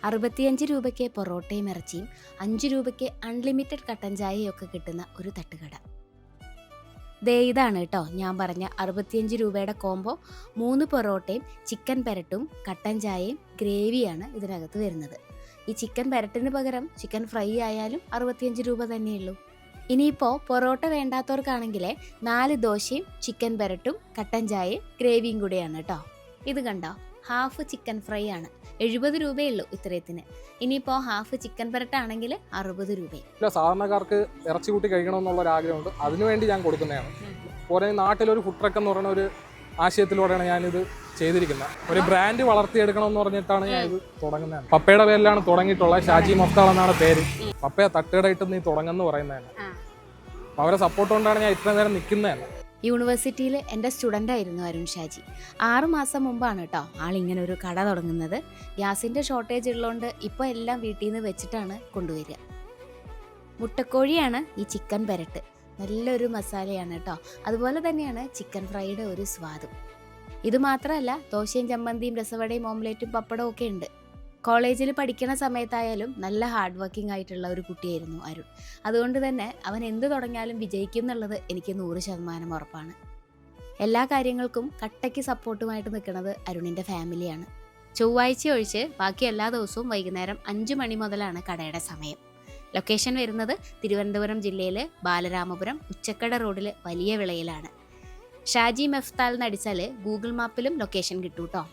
65 രൂപയ്ക്ക് പൊറോട്ടയും ഇറച്ചിയും 5 രൂപയ്ക്ക് അൺലിമിറ്റഡ് കട്ടൻ ചായയൊക്കെ കിട്ടുന്ന ഒരു തട്ടുകട. ദേ ഇതാണ് കേട്ടോ ഞാൻ പറഞ്ഞ 65 രൂപയുടെ കോംബോ. 3 പൊറോട്ടയും ചിക്കൻ പെരട്ടും കട്ടൻ ചായയും ഗ്രേവിയാണ് ഇതിനകത്ത് വരുന്നത്. ഈ ചിക്കൻ പെരട്ടിന് പകരം ചിക്കൻ ഫ്രൈ ആയാലും 65 രൂപ തന്നെയുള്ളൂ. ഇനിയിപ്പോൾ പൊറോട്ട വേണ്ടാത്തവർക്കാണെങ്കിൽ 4 ദോശയും ചിക്കൻ പെരട്ടും കട്ടൻ ചായയും ഗ്രേവിയും കൂടിയാണ് കേട്ടോ. ഇത് കണ്ടോ, ഹാഫ് ചിക്കൻ ഫ്രൈ ആണ്, 70 രൂപയുള്ളൂ ഇത്രയത്തിന്. ഇനിയിപ്പോൾ ഹാഫ് ചിക്കൻ പെരട്ടാണെങ്കിൽ 60 രൂപയും. സാധാരണക്കാർക്ക് ഇറച്ചി കൂട്ടി കഴിക്കണമെന്നുള്ള ഒരു ആഗ്രഹമുണ്ട്, അതിനുവേണ്ടി ഞാൻ കൊടുക്കുന്നതാണ്. കുറേ നാട്ടിലൊരു ഫുഡ് ട്രക്ക് എന്ന് പറയുന്ന ഒരു ആശയത്തിലൂടെയാണ് ഞാനിത് ചെയ്തിരിക്കുന്നത്. ഒരു ബ്രാൻഡ് വളർത്തിയെടുക്കണമെന്ന് പറഞ്ഞിട്ടാണ് ഞാൻ ഇത് തുടങ്ങുന്നത്. പപ്പയുടെ പേരിലാണ് തുടങ്ങിയിട്ടുള്ളത്. ഷാജി മഫ്താൾ എന്നാണ് പേര്. പപ്പയെ തട്ടുകടയിട്ട് നീ തുടങ്ങുന്നു പറയുന്നതാണ്. അവരെ സപ്പോർട്ട് കൊണ്ടാണ് ഞാൻ ഇത്രയും നേരം നിൽക്കുന്നത്. യൂണിവേഴ്സിറ്റിയിൽ എൻ്റെ സ്റ്റുഡൻ്റ് ആയിരുന്നു അരുൺ ഷാജി. 6 മാസം മുമ്പാണ് കേട്ടോ ആളിങ്ങനെ ഒരു കട തുടങ്ങുന്നത്. ഗ്യാസിൻ്റെ ഷോർട്ടേജ് ഉള്ളതുകൊണ്ട് ഇപ്പോൾ എല്ലാം വീട്ടിൽ നിന്ന് വെച്ചിട്ടാണ് കൊണ്ടുവരിക. മുട്ടക്കോഴിയാണ് ഈ ചിക്കൻ പെരട്ട്, നല്ലൊരു മസാലയാണ് കേട്ടോ. അതുപോലെ തന്നെയാണ് ചിക്കൻ ഫ്രൈയുടെ ഒരു സ്വാദും. ഇത് മാത്രമല്ല, ദോശയും ചമ്മന്തിയും രസവടയും ഓംലേറ്റും പപ്പടവും ഒക്കെ ഉണ്ട്. കോളേജിൽ പഠിക്കുന്ന സമയത്തായാലും നല്ല ഹാർഡ് വർക്കിംഗ് ആയിട്ടുള്ള ഒരു കുട്ടിയായിരുന്നു അരുൺ. അതുകൊണ്ട് തന്നെ അവൻ എന്ത് തുടങ്ങിയാലും വിജയിക്കും എന്നുള്ളത് എനിക്ക് 100% ഉറപ്പാണ്. എല്ലാ കാര്യങ്ങൾക്കും കട്ടയ്ക്ക് സപ്പോർട്ടുമായിട്ട് നിൽക്കുന്നത് അരുണിൻ്റെ ഫാമിലിയാണ്. ചൊവ്വാഴ്ച ഒഴിച്ച് ബാക്കി എല്ലാ ദിവസവും വൈകുന്നേരം 5 മണി മുതലാണ് കടയുടെ സമയം. ലൊക്കേഷൻ വരുന്നത് തിരുവനന്തപുരം ജില്ലയിൽ ബാലരാമപുരം ഉച്ചക്കട റോഡിൽ വലിയ വിളയിലാണ്. ഷാജി മഫ്താൽ എന്നടിച്ചാൽ ഗൂഗിൾ മാപ്പിലും ലൊക്കേഷൻ കിട്ടും കേട്ടോ.